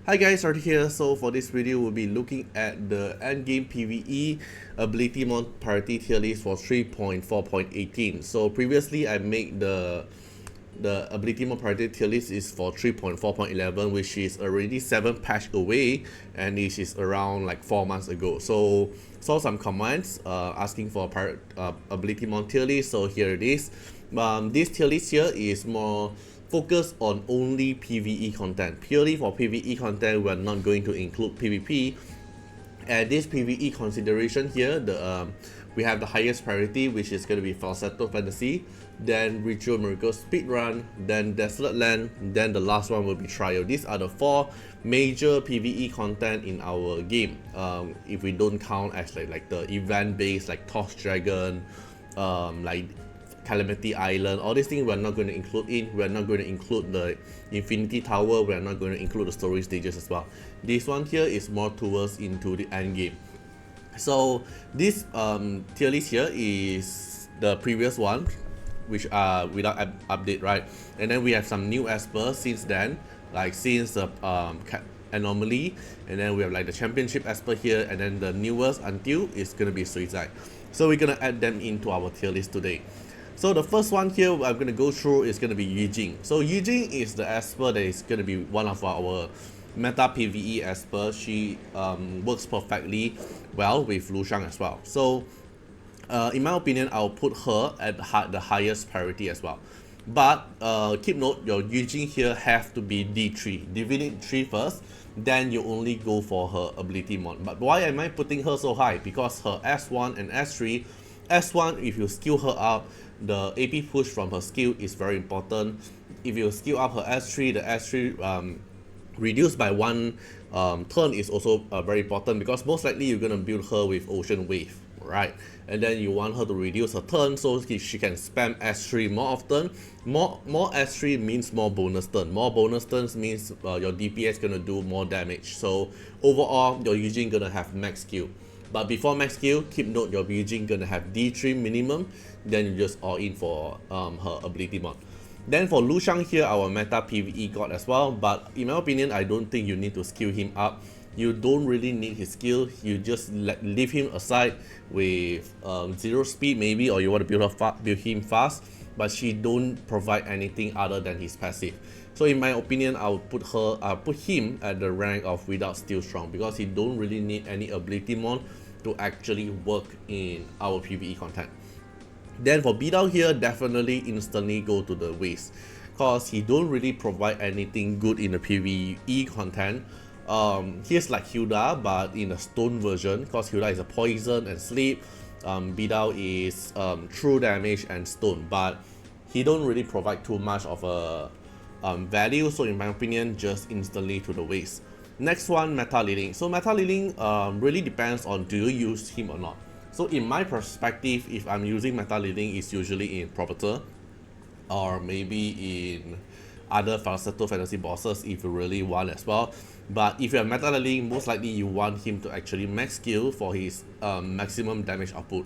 Hi guys, Artiar here. So for this video, we'll be looking at the Endgame PvE Abilimon Pirority tier list for 3.4.18. So previously, I made the Abilimon Pirority tier list is for 3.4.11, which is already 7 patch away, and this is around like 4 months ago. So saw some comments asking for Abilimon tier list. So here it is. This tier list here is more focus on only PvE content. Purely for PvE content, we're not going to include PvP. And this PvE consideration here, we have the highest priority, which is going to be Falsetto Fantasy, then Ritual Miracle Speedrun, then Desolate Land, then the last one will be Trial. These are the 4 major PvE content in our game. If we don't count as like the event based like Toss Dragon, like Calamity Island, all these things we're not going to include in. We're not going to include the Infinity Tower, we're not going to include the story stages as well. This one here is more towards into the end game. So this tier list here is the previous one, which are without update, right? And then we have some new Esper since then, like since the Anomaly, and then we have like the Championship Esper here, and then the newest until is going to be Suicide. So we're going to add them into our tier list today. So the first one here I'm going to go through is going to be Eugene. So Eugene is the Esper that is going to be one of our meta PvE Esper. She works perfectly well with Luang as well. So in my opinion, I'll put her at the highest priority as well. But keep note, your Eugene here have to be D3. Divinity 3 first, then you only go for her Abilimon. But why am I putting her so high? Because her S1 and S3, S1 if you skill her up, the AP push from her skill is very important. If you skill up her S3, the S3 reduced by 1 turn is also very important, because most likely you're going to build her with Ocean Wave, right? And then you want her to reduce her turn so she can spam S3 more often. More S3 means more bonus turn. More bonus turns means your DPS going to do more damage. So overall, your Eugene going to have max skill. But before max skill, keep note your Eugene gonna have D3 minimum, then you just all in for her Abilimon. Then for Luang here, our meta PvE god as well, but in my opinion, I don't think you need to skill him up. You don't really need his skill, you just leave him aside with 0 speed maybe, or you want to build him fast, but she don't provide anything other than his passive. So in my opinion, I'll put him at the rank of without Steel Strong, because he don't really need any Abilimon to actually work in our PvE content. Then for Bidao here, definitely instantly go to the waste, because he don't really provide anything good in the PvE content. He's like Hilda, but in a stone version, because Hilda is a poison and sleep. Bidao is true damage and stone, but he don't really provide too much of a value. So in my opinion, just instantly to the waste. Next one, Meta Leading. So Meta Leading really depends on do you use him or not. So in my perspective, if I'm using Meta Leading, it's usually in Propator, or maybe in other Falsetto Fantasy bosses if you really want as well. But if you're Meta Leading, most likely you want him to actually max skill for his maximum damage output.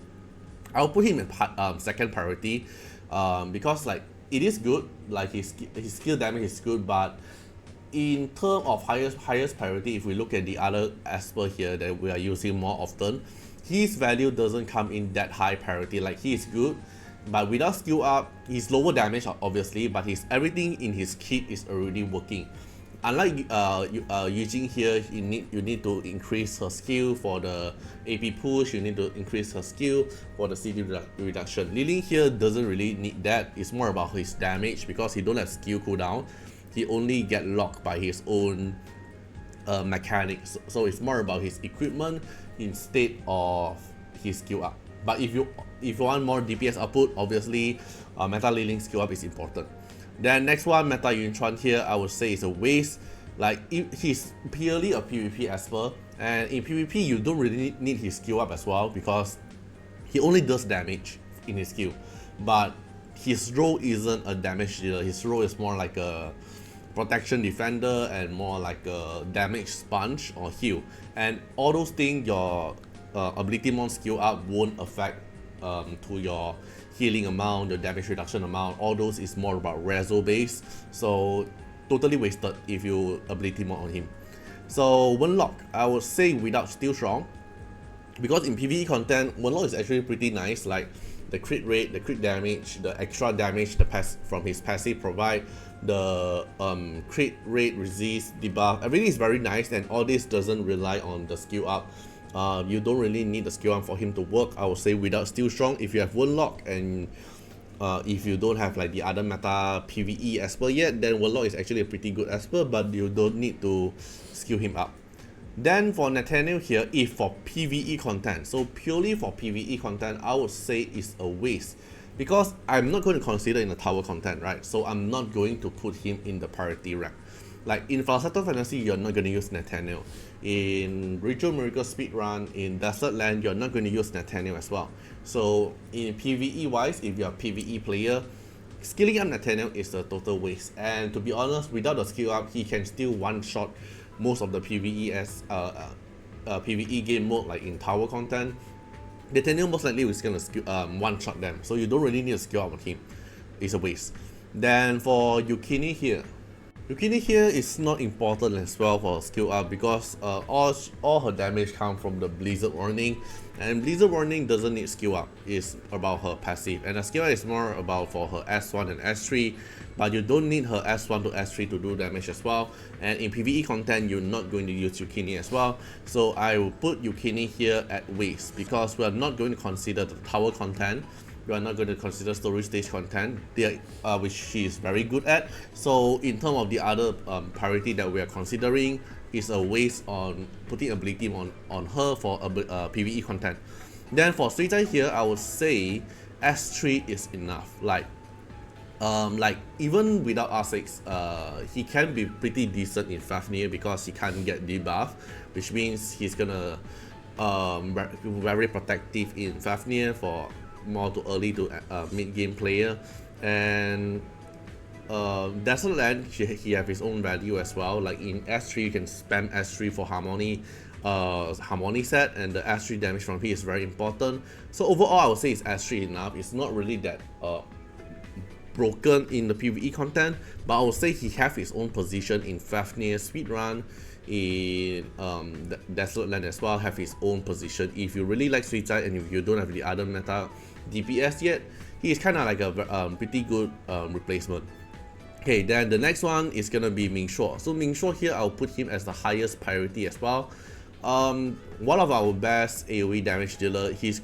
I'll put him in second priority, because like it is good, like his skill damage is good, but in terms of highest priority, if we look at the other Esper here that we are using more often, his value doesn't come in that high priority. Like he is good, but without skill up, he's lower damage obviously, but everything in his kit is already working. Unlike Eugene here, you need to increase her skill for the AP push, you need to increase her skill for the CD reduction. Lilin here doesn't really need that, it's more about his damage, because he don't have skill cooldown. He only get locked by his own mechanics, so it's more about his equipment instead of his skill up. But if you want more DPS output, obviously Meta Leading skill up is important. Then next one, Meta Yuntron here, I would say is a waste. Like he's purely a PvP Esper, and in PvP you don't really need his skill up as well, because he only does damage in his skill. But his role isn't a damage dealer, his role is more like a protection defender and more like a damage sponge or heal. And all those things, your Abilimon skill up won't affect to your healing amount, your damage reduction amount. All those is more about reso based, so totally wasted if you Abilimon on him. So Warlock, I would say without still strong, because in PvE content, Warlock is actually pretty nice. Like the crit rate, the crit damage, the extra damage the from his passive provide, the crit rate, resist, debuff, everything is very nice, and all this doesn't rely on the skill up. You don't really need the skill up for him to work. I would say without still strong, if you have Warlock and if you don't have like the other meta PvE Esper yet, then Warlock is actually a pretty good Esper, but you don't need to skill him up. Then for Nathaniel here, if for PvE content, so purely for PvE content, I would say it's a waste, because I'm not going to consider in the tower content, right? So I'm not going to put him in the priority rank. Like in Falsetto Fantasy, you're not going to use Nathaniel. In Ritual Miracle Speedrun, in Desert Land, you're not going to use Nathaniel as well. So in PvE wise, if you're a PvE player, skilling up Nathaniel is a total waste. And to be honest, without the skill up, he can still one-shot most of the PvE as PvE game mode, like in tower content. Nathaniel most likely is going to one-shot them, so you don't really need a skill up on him. It's a waste. Then for Yuki here, Yuki here is not important as well for skill up, because all her damage comes from the Blizzard Warning, and Blizzard Warning doesn't need skill up. It's about her passive, and the skill up is more about for her S1 and S3, but you don't need her S1 to S3 to do damage as well. And in PvE content, you're not going to use Yuki as well, so I will put Yuki here at waste, because we are not going to consider the tower content. We are not going to consider story stage content, which she is very good at. So in terms of the other priority that we are considering, is a waste on putting ability on her for PvE content. Then for Swee here, I would say S3 is enough. Like even without R6, he can be pretty decent in Fafnir, because he can't get debuff, which means he's gonna very protective in Fafnir for more to early to mid-game player. And Desert Land, he have his own value as well. Like in S3, you can spam S3 for harmony set, and the S3 damage from here is very important. So overall, I would say it's S3 enough. It's not really that broken in the PvE content, but I would say he have his own position in Fafnir speedrun, in the Desert Land as well, have his own position. If you really like Swee and if you don't have the other meta DPS yet, he is kind of like a pretty good replacement. Okay, then the next one is gonna be Minguo. So Minguo here, I'll put him as the highest priority as well. One of our best AoE damage dealer. He's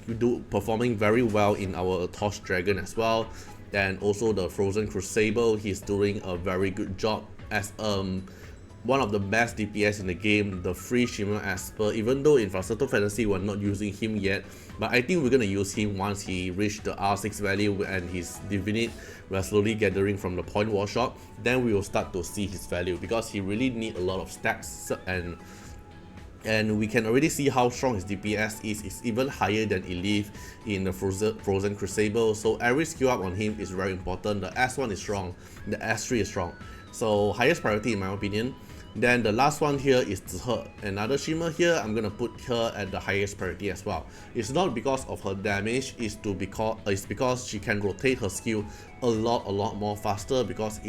performing very well in our Torch Dragon as well, and also the Frozen Crucible. He's doing a very good job as one of the best DPS in the game, the free Shimmer Esper. Even though in Falsetto Fantasy we're not using him yet, but I think we're gonna use him once he reached the R6 value and his Divinate we're slowly gathering from the point workshop. Then we will start to see his value, because he really need a lot of stacks, and we can already see how strong his DPS is. It's even higher than Elif in the Frozen Crucible. So every skill up on him is very important. The S1 is strong, the S3 is strong. So highest priority in my opinion. Then the last one here is 𝐀𝐁𝐈𝐋𝐈𝐌𝐻𝐍. Another Shimmer here, I'm gonna put her at the highest priority as well. It's not because of her damage, it's because she can rotate her skill a lot more faster, because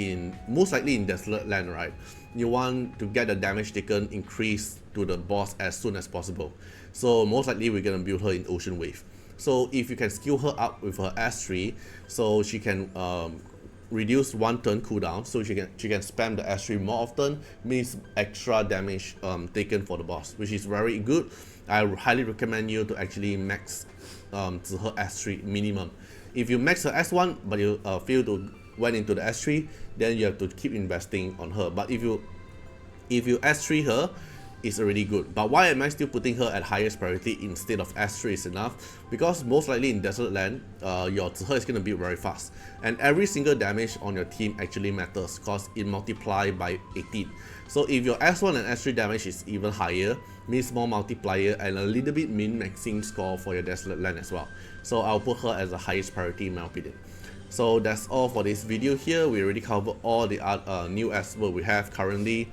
most likely in Desolate Land, right, you want to get the damage taken increased to the boss as soon as possible. So most likely we're gonna build her in Ocean Wave. So if you can skill her up with her S3, so she can reduce 1 turn cooldown, so she can spam the S3 more often, means extra damage taken for the boss, which is very good. I highly recommend you to actually max 𝐀𝐁𝐈𝐋𝐈𝐌 S3 minimum. If you max her S1 but you fail to went into the S3, then you have to keep investing on her. But if you S3 her, is already good. But why am I still putting her at highest priority instead of S3 is enough? Because most likely in Desert Land, your 𝐀𝐁𝐈𝐋𝐈𝐌 is going to build very fast, and every single damage on your team actually matters, because it multiplies by 18. So if your S1 and S3 damage is even higher, means more multiplier and a little bit min-maxing score for your Desolate Land as well. So I'll put her as the highest priority in my opinion. So that's all for this video here. We already covered all the new Esper we have currently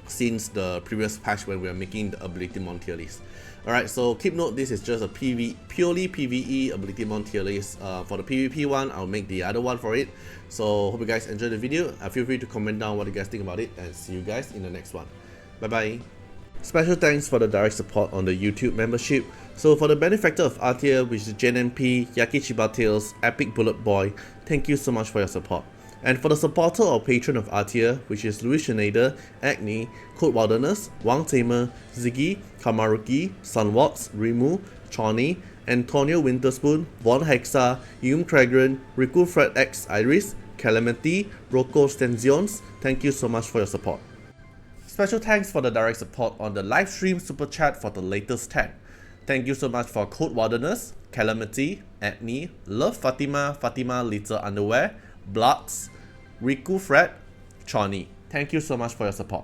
since the previous patch when we are making the Abilimon tier list. Alright, so keep note, this is just a purely PvE Abilimon tier list. For the PvP one, I'll make the other one for it. So hope you guys enjoyed the video. Feel free to comment down what you guys think about it, and see you guys in the next one. Bye bye. Special thanks for the direct support on the YouTube membership. So for the benefactor of Artiar, which is JNMP, Yakichiba Tales, Epic Bullet Boy, thank you so much for your support. And for the supporter or patron of Artiar, which is Louis Schneider, Agni, Code Wilderness, Wang Tamer, Ziggy, Kamaruki, Sunwatts, Rimu, Chawny, Antonio Winterspoon, Von Hexa, Cragran, Riku Fred X Iris, Calamity, Rocco Stenzions, thank you so much for your support. Special thanks for the direct support on the live stream super chat for the latest tag. Thank you so much for Code Wilderness, Calamity, Agni, Love Fatima, Fatima Little Underwear, Bloods, Riku Fred, Chawny. Thank you so much for your support.